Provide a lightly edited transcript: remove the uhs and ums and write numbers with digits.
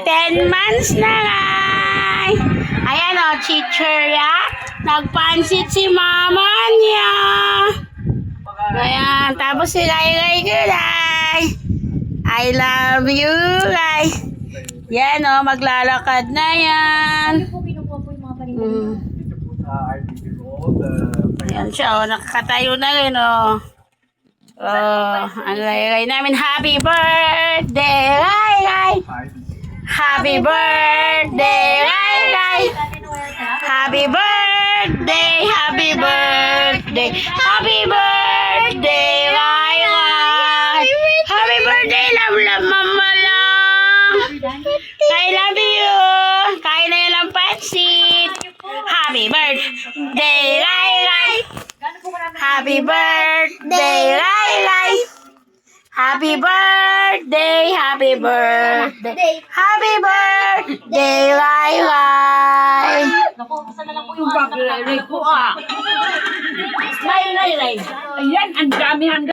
10 months na, Ray. Ayan o, chichirya. Nagpansit si mama niya. Ayan, tapos si Ray Ray. I love you, Ray. Yan o, maglalakad na yan. Ayan siya o, nakakatayo na rin o. Ang Ray namin, happy birthday, Ray. Happy birthday, Ray. Happy birthday, happy birthday, happy birthday, Ray. Happy birthday, love, mama lang. I love you. Kain na yun ang pansit. Happy birthday, Ray. Happy birthday, Ray. Happy birthday, happy birthday, happy birthday, Ray. Naku, basta na lang po yung Ray ko ah. Smile, Ray. Ayan, ang dami hanggang.